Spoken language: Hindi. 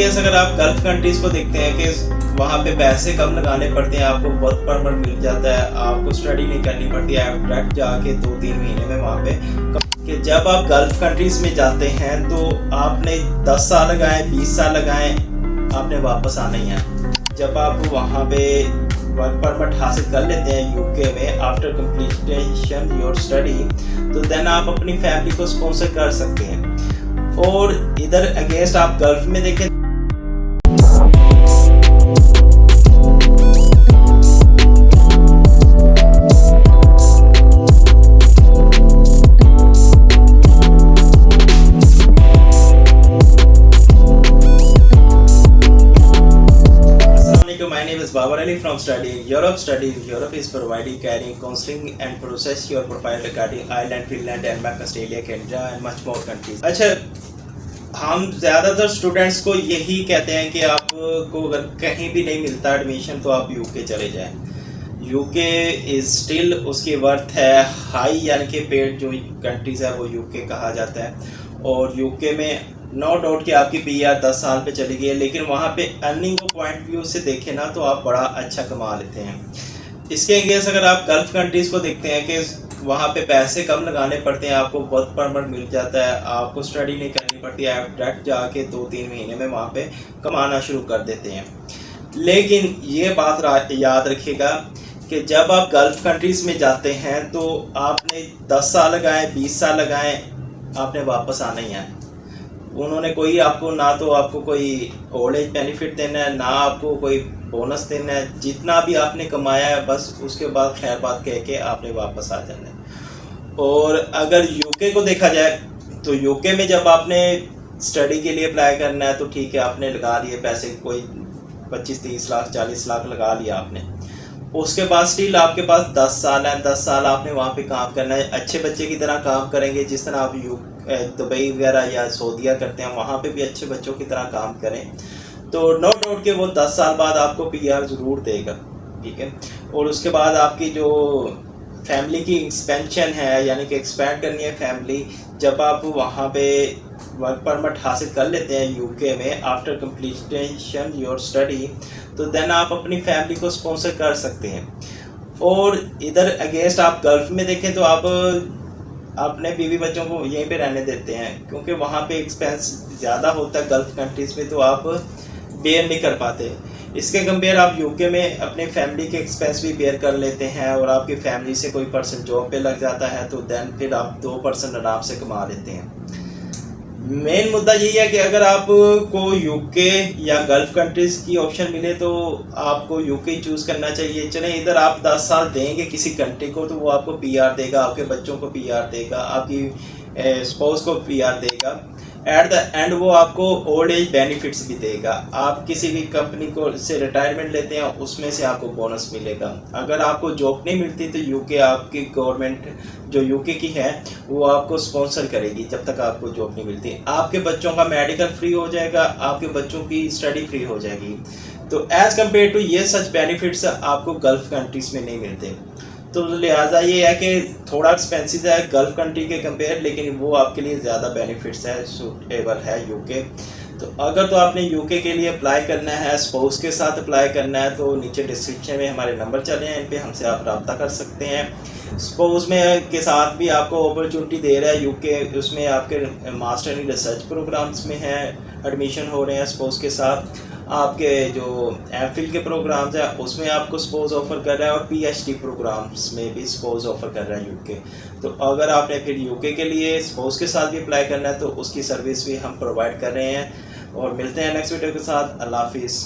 अगर आप गल्फ कंट्रीज को देखते हैं कि वहाँ पे पैसे कम लगाने पड़ते हैं, आपको वर्क परमिट मिल जाता है, आपको स्टडी नहीं करनी पड़ती है, आप डायरेक्ट जाके 2-3 महीने में वहाँ पे कि जब आप गल्फ कंट्रीज में जाते हैं तो आपने 10 साल लगाए 20 साल लगाए, आपने वापस आना ही है। जब आप वहाँ पे वर्क परमिट हासिल कर लेते हैं यूके में आफ्टर कंप्लीशन योर स्टडी, तो देन आप अपनी फैमिली को स्पॉन्सर कर सकते हैं। और इधर अगेंस्ट आप गल्फ में देखें My name is Babar Ali from Studying Europe. Studying Europe is providing caring, counseling and process your profile regarding Ireland, Finland, Denmark, Australia, Canada and much more countries. अच्छा, हम ज़्यादातर स्टूडेंट्स को यही कहते हैं कि आपको अगर कहीं भी नहीं मिलता एडमिशन तो आप यूके चले जाएं। यूके इज़ स्टिल उसकी वर्थ है हाई, यानी कि पेड जो कंट्रीज़ है वो यूके कहा जाता है। और यूके में नो डाउट कि आपकी पीआर 10 साल पे चली गई है, लेकिन वहाँ पे अर्निंग को पॉइंट व्यू से देखें ना तो आप बड़ा अच्छा कमा लेते हैं। इसके अगेंस्ट अगर आप गल्फ कंट्रीज़ को देखते हैं कि वहाँ पे पैसे कम लगाने पड़ते हैं, आपको वर्क परमिट मिल जाता है, आपको स्टडी नहीं करनी पड़ती है, आप डायरेक्ट जाके 2-3 महीने में वहाँ पे कमाना शुरू कर देते हैं। लेकिन ये बात याद रखिएगा कि जब आप गल्फ कंट्रीज़ में जाते हैं तो आपने 10 साल लगाए 20 साल लगाए, आपने वापस आना ही है। उन्होंने कोई आपको ना तो आपको कोई ओल्ड एज बेनिफिट देना है, ना आपको कोई बोनस देना है। जितना भी आपने कमाया है बस उसके बाद खैर बात कह के आपने वापस आ जाना है। और अगर यूके को देखा जाए तो यूके में जब आपने स्टडी के लिए अप्लाई करना है तो ठीक है, आपने लगा लिए पैसे, कोई 25-30 लाख 40 लाख लगा लिया आपने। उसके बाद स्टिल आपके पास 10 साल है, 10 साल आपने वहाँ पे काम करना है। अच्छे बच्चे की तरह काम करेंगे, जिस तरह आप दुबई वगैरह या सऊदीया करते हैं, वहाँ पे भी अच्छे बच्चों की तरह काम करें तो नो डाउट के वो 10 साल बाद आपको पीआर ज़रूर देगा, ठीक है। और उसके बाद आपकी जो फैमिली की एक्सपेंशन है, यानी कि एक्सपैंड करनी है फैमिली, जब आप वहाँ पे वर्क परमिट हासिल कर लेते हैं यूके में आफ्टर कंप्लीशन योर स्टडी, तो देन आप अपनी फैमिली को स्पॉन्सर कर सकते हैं। और इधर अगेंस्ट आप गल्फ में देखें तो आप अपने बीवी बच्चों को यहीं पे रहने देते हैं, क्योंकि वहाँ पे एक्सपेंस ज़्यादा होता है गल्फ कंट्रीज़ में, तो आप बेयर नहीं कर पाते। इसके कंपेयर आप यूके में अपने फैमिली के एक्सपेंस भी बेयर कर लेते हैं, और आपकी फैमिली से कोई पर्सन जॉब पे लग जाता है तो देन फिर आप 2 पर्सन आराम से कमा लेते हैं। मेन मुद्दा यही है कि अगर आपको यूके या गल्फ कंट्रीज़ की ऑप्शन मिले तो आपको यूके चूज़ करना चाहिए। चलें, इधर आप 10 साल देंगे किसी कंट्री को तो वो आपको पीआर देगा, आपके बच्चों को पीआर देगा, आपकी स्पाउस को पीआर देगा। एट द एंड वो आपको ओल्ड एज बेनिफिट्स भी देगा। आप किसी भी कंपनी को से रिटायरमेंट लेते हैं उसमें से आपको बोनस मिलेगा। अगर आपको जॉब नहीं मिलती तो यूके आपकी गवर्नमेंट जो यूके की है वो आपको स्पॉन्सर करेगी जब तक आपको जॉब नहीं मिलती। आपके बच्चों का मेडिकल फ्री हो जाएगा, आपके बच्चों की स्टडी फ्री हो जाएगी। तो एज़ कम्पेयर टू ये सच बेनिफिट्स आपको गल्फ कंट्रीज़ में नहीं मिलते। तो लिहाजा ये है कि थोड़ा एक्सपेंसिव है गल्फ कंट्री के कंपेयर, लेकिन वो आपके लिए ज़्यादा बेनिफिट्स है, सूटेबल है यूके। तो अगर तो आपने यूके के लिए अप्लाई करना है, स्पाउस के साथ अप्लाई करना है, तो नीचे डिस्क्रिप्शन में हमारे नंबर चले हैं, इन पे हमसे आप रब्ता कर सकते हैं। स्पाउस में के साथ भी आपको अपॉर्चुनिटी दे रहा है यूके, उसमें आपके मास्टर इन रिसर्च प्रोग्राम्स में हैं एडमिशन हो रहे हैं। स्पाउस के साथ आपके जो एमफिल के प्रोग्राम्स हैं उसमें आपको स्पाउस ऑफर कर रहा है, और पीएचडी प्रोग्राम्स में भी स्पाउस ऑफर कर रहा है यूके। तो अगर आपने फिर यूके के लिए स्पाउस के साथ भी अप्लाई करना है तो उसकी सर्विस भी हम प्रोवाइड कर रहे हैं। और मिलते हैं नेक्स्ट वीडियो के साथ। अल्लाह हाफिज़।